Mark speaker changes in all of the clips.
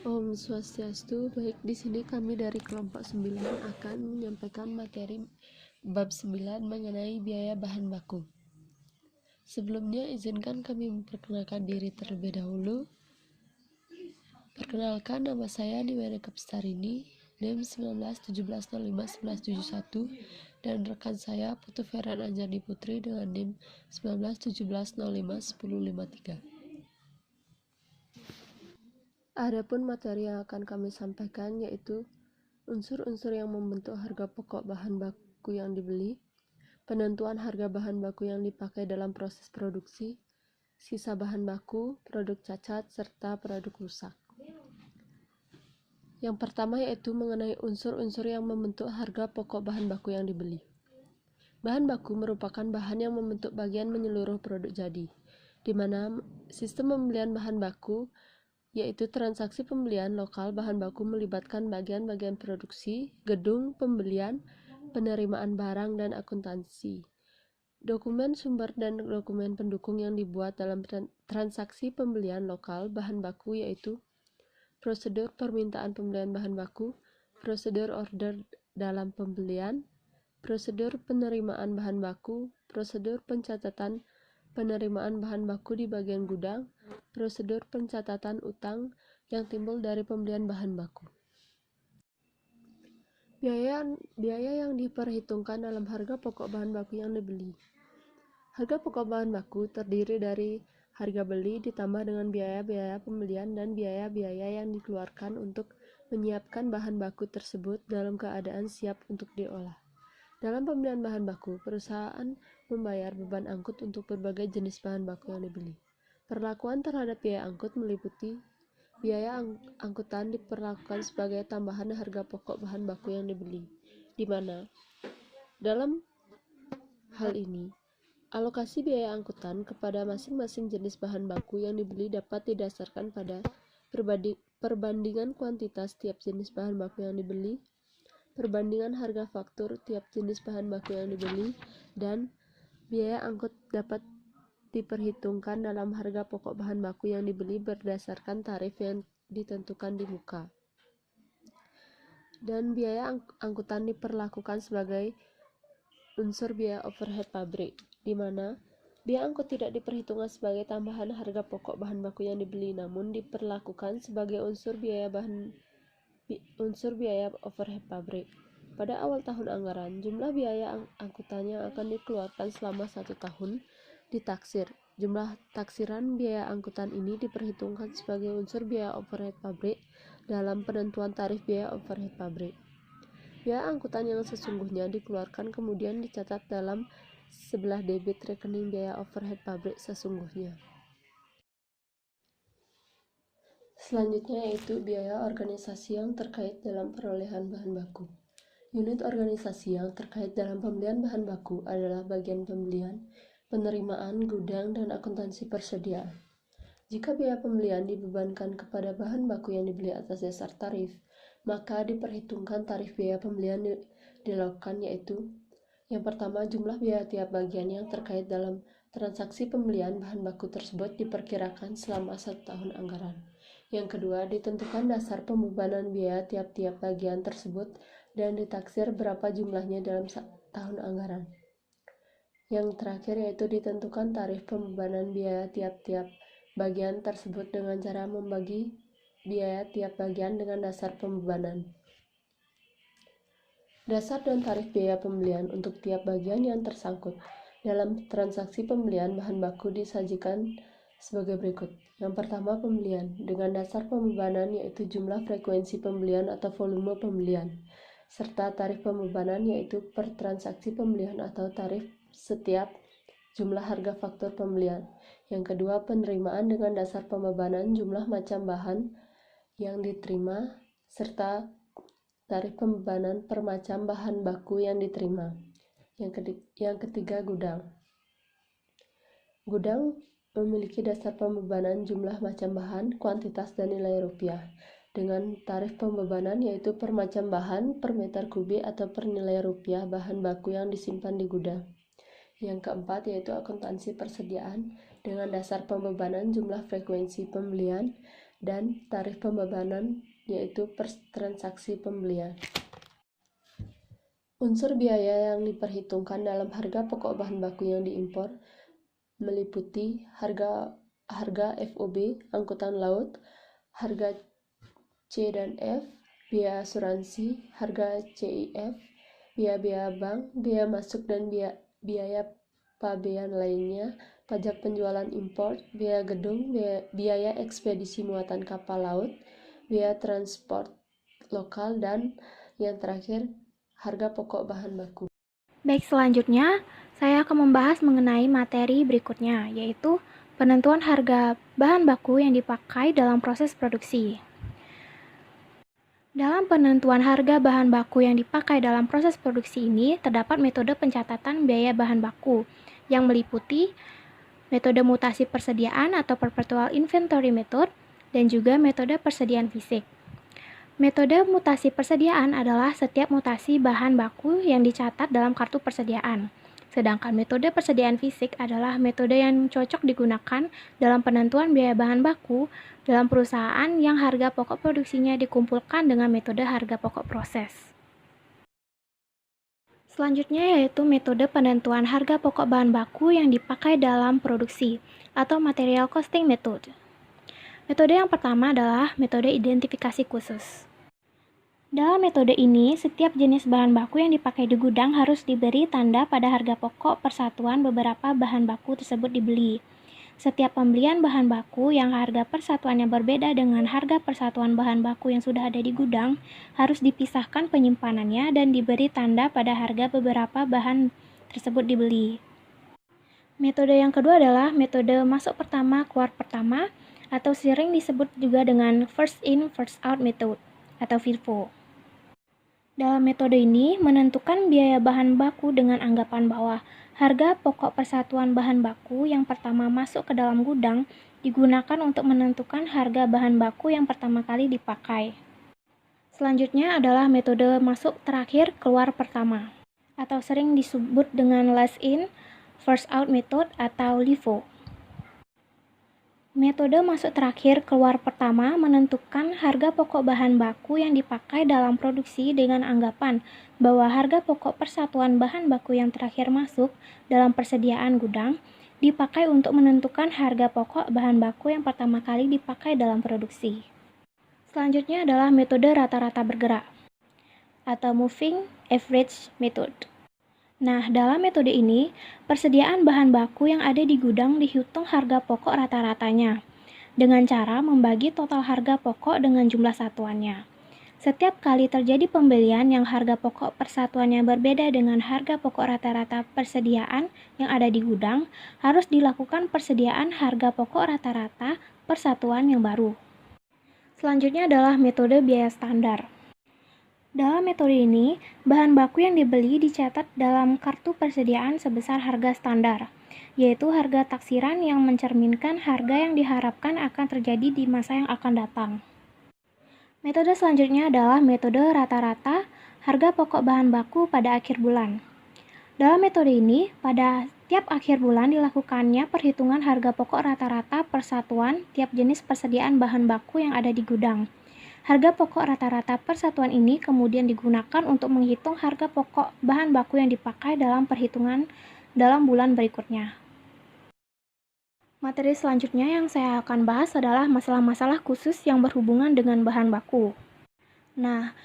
Speaker 1: Om Swastiastu. Baik, di sini kami dari kelompok 9 akan menyampaikan materi bab 9 mengenai biaya bahan baku. Sebelumnya izinkan kami memperkenalkan diri terlebih dahulu. Perkenalkan, nama saya Niwere Kapstarini, NIM 1917051171, dan rekan saya Putu Feran Anjani Putri dengan NIM 1917051053. Adapun materi yang akan kami sampaikan yaitu unsur-unsur yang membentuk harga pokok bahan baku yang dibeli, penentuan harga bahan baku yang dipakai dalam proses produksi, sisa bahan baku, produk cacat, serta produk rusak. Yang pertama yaitu mengenai unsur-unsur yang membentuk harga pokok bahan baku yang dibeli. Bahan baku merupakan bahan yang membentuk bagian menyeluruh produk jadi, di mana sistem pembelian bahan baku yaitu transaksi pembelian lokal bahan baku melibatkan bagian-bagian produksi, gedung, pembelian, penerimaan barang, dan akuntansi. Dokumen sumber dan dokumen pendukung yang dibuat dalam transaksi pembelian lokal bahan baku yaitu prosedur permintaan pembelian bahan baku, prosedur order dalam pembelian, prosedur penerimaan bahan baku, prosedur pencatatan penerimaan bahan baku di bagian gudang, prosedur pencatatan utang yang timbul dari pembelian bahan baku. Biaya yang diperhitungkan dalam harga pokok bahan baku yang dibeli. Harga pokok bahan baku terdiri dari harga beli ditambah dengan biaya-biaya pembelian dan biaya-biaya yang dikeluarkan untuk menyiapkan bahan baku tersebut dalam keadaan siap untuk diolah. Dalam pembelian bahan baku, perusahaan membayar beban angkut untuk berbagai jenis bahan baku yang dibeli. Perlakuan terhadap biaya angkut meliputi biaya angkutan diperlakukan sebagai tambahan harga pokok bahan baku yang dibeli, di mana dalam hal ini alokasi biaya angkutan kepada masing-masing jenis bahan baku yang dibeli dapat didasarkan pada perbandingan kuantitas tiap jenis bahan baku yang dibeli, perbandingan harga faktur tiap jenis bahan baku yang dibeli, dan biaya angkut dapat diperhitungkan dalam harga pokok bahan baku yang dibeli berdasarkan tarif yang ditentukan di muka. Dan biaya angkutan diperlakukan sebagai unsur biaya overhead pabrik, di mana biaya angkut tidak diperhitungkan sebagai tambahan harga pokok bahan baku yang dibeli, namun diperlakukan sebagai unsur biaya overhead pabrik. Pada awal tahun anggaran, jumlah biaya angkutan yang akan dikeluarkan selama 1 tahun ditaksir. Jumlah taksiran biaya angkutan ini diperhitungkan sebagai unsur biaya overhead pabrik dalam penentuan tarif biaya overhead pabrik. Biaya angkutan yang sesungguhnya dikeluarkan kemudian dicatat dalam sebelah debit rekening biaya overhead pabrik sesungguhnya. Selanjutnya yaitu biaya organisasi yang terkait dalam perolehan bahan baku. Unit organisasi yang terkait dalam pembelian bahan baku adalah bagian pembelian, penerimaan, gudang, dan akuntansi persediaan. Jika biaya pembelian dibebankan kepada bahan baku yang dibeli atas dasar tarif, maka diperhitungkan tarif biaya pembelian dilakukan yaitu yang pertama, jumlah biaya tiap bagian yang terkait dalam transaksi pembelian bahan baku tersebut diperkirakan selama 1 tahun anggaran. Yang kedua, ditentukan dasar pembebanan biaya tiap-tiap bagian tersebut dan ditaksir berapa jumlahnya dalam tahun anggaran. Yang terakhir yaitu ditentukan tarif pembebanan biaya tiap-tiap bagian tersebut dengan cara membagi biaya tiap bagian dengan dasar pembebanan. Dasar dan tarif biaya pembelian untuk tiap bagian yang tersangkut dalam transaksi pembelian bahan baku disajikan sebagai berikut. Yang pertama, pembelian dengan dasar pembebanan yaitu jumlah frekuensi pembelian atau volume pembelian, serta tarif pembebanan yaitu per transaksi pembelian atau tarif setiap jumlah harga faktur pembelian. Yang kedua, penerimaan dengan dasar pembebanan jumlah macam bahan yang diterima serta tarif pembebanan per macam bahan baku yang diterima. Yang ketiga, gudang. Gudang memiliki dasar pembebanan jumlah macam bahan, kuantitas, dan nilai rupiah, dengan tarif pembebanan yaitu per macam bahan, per meter kubik, atau per nilai rupiah bahan baku yang disimpan di gudang. Yang keempat yaitu akuntansi persediaan, dengan dasar pembebanan jumlah frekuensi pembelian, dan tarif pembebanan, yaitu per transaksi pembelian. Unsur biaya yang diperhitungkan dalam harga pokok bahan baku yang diimpor meliputi harga FOB, angkutan laut, harga C dan F, biaya asuransi, harga CIF, biaya bank, biaya masuk dan biaya pabean lainnya, pajak penjualan impor, biaya gedung, biaya ekspedisi muatan kapal laut, biaya transport lokal, dan yang terakhir, harga pokok bahan baku.
Speaker 2: Baik, selanjutnya saya akan membahas mengenai materi berikutnya, yaitu penentuan harga bahan baku yang dipakai dalam proses produksi. Dalam penentuan harga bahan baku yang dipakai dalam proses produksi ini, terdapat metode pencatatan biaya bahan baku, yang meliputi metode mutasi persediaan atau perpetual inventory method, dan juga metode persediaan fisik. Metode mutasi persediaan adalah setiap mutasi bahan baku yang dicatat dalam kartu persediaan. Sedangkan metode persediaan fisik adalah metode yang cocok digunakan dalam penentuan biaya bahan baku dalam perusahaan yang harga pokok produksinya dikumpulkan dengan metode harga pokok proses. Selanjutnya yaitu metode penentuan harga pokok bahan baku yang dipakai dalam produksi atau material costing method. Metode yang pertama adalah metode identifikasi khusus. Dalam metode ini, setiap jenis bahan baku yang dipakai di gudang harus diberi tanda pada harga pokok persatuan beberapa bahan baku tersebut dibeli. Setiap pembelian bahan baku yang harga persatuannya berbeda dengan harga persatuan bahan baku yang sudah ada di gudang harus dipisahkan penyimpanannya dan diberi tanda pada harga beberapa bahan tersebut dibeli. Metode yang kedua adalah metode masuk pertama, keluar pertama, atau sering disebut juga dengan first in, first out method atau FIFO. Dalam metode ini, menentukan biaya bahan baku dengan anggapan bahwa harga pokok persatuan bahan baku yang pertama masuk ke dalam gudang digunakan untuk menentukan harga bahan baku yang pertama kali dipakai. Selanjutnya adalah metode masuk terakhir, keluar pertama, atau sering disebut dengan last in, first out method atau LIFO. Metode masuk terakhir keluar pertama menentukan harga pokok bahan baku yang dipakai dalam produksi dengan anggapan bahwa harga pokok persatuan bahan baku yang terakhir masuk dalam persediaan gudang dipakai untuk menentukan harga pokok bahan baku yang pertama kali dipakai dalam produksi. Selanjutnya adalah metode rata-rata bergerak atau moving average method. Nah, dalam metode ini, persediaan bahan baku yang ada di gudang dihitung harga pokok rata-ratanya, dengan cara membagi total harga pokok dengan jumlah satuannya. Setiap kali terjadi pembelian yang harga pokok persatuannya berbeda dengan harga pokok rata-rata persediaan yang ada di gudang, harus dilakukan persediaan harga pokok rata-rata persatuan yang baru. Selanjutnya adalah metode biaya standar. Dalam metode ini, bahan baku yang dibeli dicatat dalam kartu persediaan sebesar harga standar, yaitu harga taksiran yang mencerminkan harga yang diharapkan akan terjadi di masa yang akan datang. Metode selanjutnya adalah metode rata-rata harga pokok bahan baku pada akhir bulan. Dalam metode ini, pada tiap akhir bulan dilakukannya perhitungan harga pokok rata-rata persatuan tiap jenis persediaan bahan baku yang ada di gudang. Harga pokok rata-rata persatuan ini kemudian digunakan untuk menghitung harga pokok bahan baku yang dipakai dalam perhitungan dalam bulan berikutnya. Materi selanjutnya yang saya akan bahas adalah masalah-masalah khusus yang berhubungan dengan bahan baku. Nah,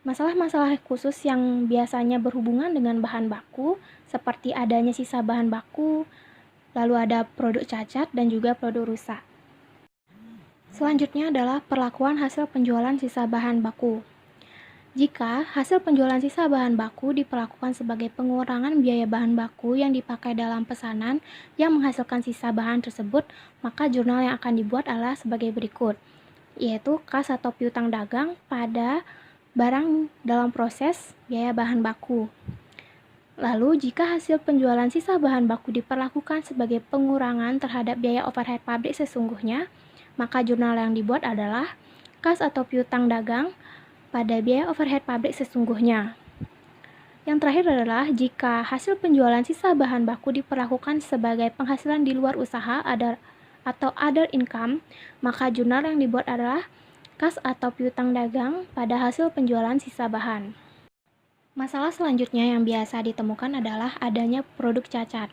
Speaker 2: masalah-masalah khusus yang biasanya berhubungan dengan bahan baku seperti adanya sisa bahan baku, lalu ada produk cacat dan juga produk rusak. Selanjutnya adalah perlakuan hasil penjualan sisa bahan baku. Jika hasil penjualan sisa bahan baku diperlakukan sebagai pengurangan biaya bahan baku yang dipakai dalam pesanan yang menghasilkan sisa bahan tersebut, maka jurnal yang akan dibuat adalah sebagai berikut, yaitu kas atau piutang dagang pada barang dalam proses biaya bahan baku. Lalu, jika hasil penjualan sisa bahan baku diperlakukan sebagai pengurangan terhadap biaya overhead pabrik sesungguhnya, maka jurnal yang dibuat adalah kas atau piutang dagang pada biaya overhead pabrik sesungguhnya. Yang terakhir adalah jika hasil penjualan sisa bahan baku diperlakukan sebagai penghasilan di luar usaha atau other income, maka jurnal yang dibuat adalah kas atau piutang dagang pada hasil penjualan sisa bahan. Masalah selanjutnya yang biasa ditemukan adalah adanya produk cacat.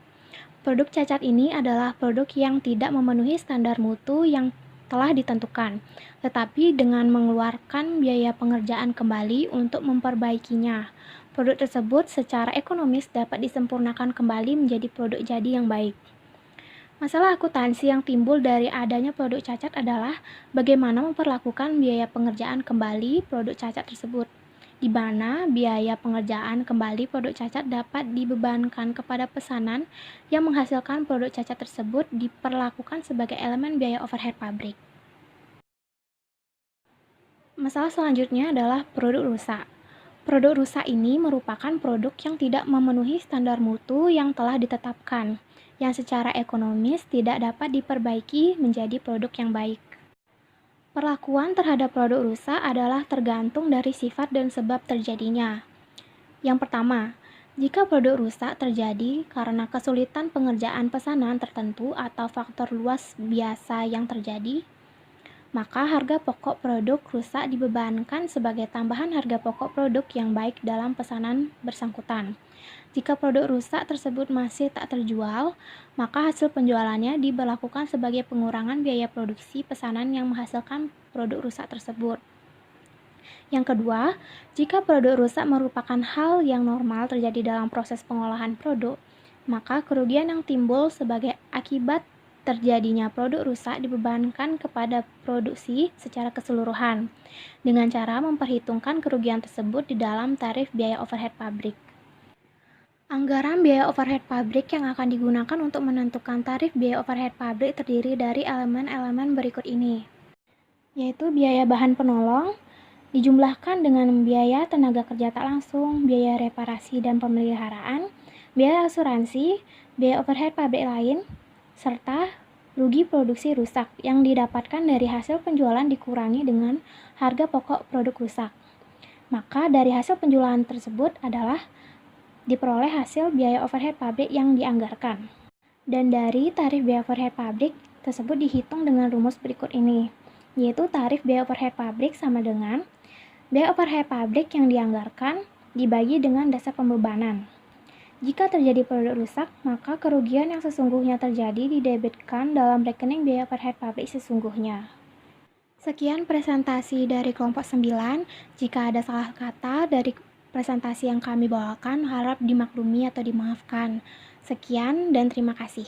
Speaker 2: Produk cacat ini adalah produk yang tidak memenuhi standar mutu yang telah ditentukan, tetapi dengan mengeluarkan biaya pengerjaan kembali untuk memperbaikinya, produk tersebut secara ekonomis dapat disempurnakan kembali menjadi produk jadi yang baik. Masalah akuntansi yang timbul dari adanya produk cacat adalah bagaimana memperlakukan biaya pengerjaan kembali produk cacat tersebut, di mana biaya pengerjaan kembali produk cacat dapat dibebankan kepada pesanan yang menghasilkan produk cacat tersebut diperlakukan sebagai elemen biaya overhead pabrik. Masalah selanjutnya adalah produk rusak. Produk rusak ini merupakan produk yang tidak memenuhi standar mutu yang telah ditetapkan, yang secara ekonomis tidak dapat diperbaiki menjadi produk yang baik. Perlakuan terhadap produk rusak adalah tergantung dari sifat dan sebab terjadinya. Yang pertama, jika produk rusak terjadi karena kesulitan pengerjaan pesanan tertentu atau faktor luas biasa yang terjadi, maka harga pokok produk rusak dibebankan sebagai tambahan harga pokok produk yang baik dalam pesanan bersangkutan. Jika produk rusak tersebut masih tak terjual, maka hasil penjualannya diberlakukan sebagai pengurangan biaya produksi pesanan yang menghasilkan produk rusak tersebut. Yang kedua, jika produk rusak merupakan hal yang normal terjadi dalam proses pengolahan produk, maka kerugian yang timbul sebagai akibat terjadinya produk rusak dibebankan kepada produksi secara keseluruhan, dengan cara memperhitungkan kerugian tersebut di dalam tarif biaya overhead pabrik. Anggaran biaya overhead pabrik yang akan digunakan untuk menentukan tarif biaya overhead pabrik terdiri dari elemen-elemen berikut ini, yaitu biaya bahan penolong, dijumlahkan dengan biaya tenaga kerja tak langsung, biaya reparasi dan pemeliharaan, biaya asuransi, biaya overhead pabrik lain, serta rugi produksi rusak yang didapatkan dari hasil penjualan dikurangi dengan harga pokok produk rusak. Maka dari hasil penjualan tersebut adalah diperoleh hasil biaya overhead pabrik yang dianggarkan. Dan dari tarif biaya overhead pabrik tersebut dihitung dengan rumus berikut ini, yaitu tarif biaya overhead pabrik sama dengan biaya overhead pabrik yang dianggarkan dibagi dengan dasar pembebanan. Jika terjadi produk rusak, maka kerugian yang sesungguhnya terjadi didebitkan dalam rekening biaya overhead pabrik sesungguhnya. Sekian presentasi dari kelompok 9. Jika ada salah kata dari presentasi yang kami bawakan, harap dimaklumi atau dimaafkan. Sekian dan terima kasih.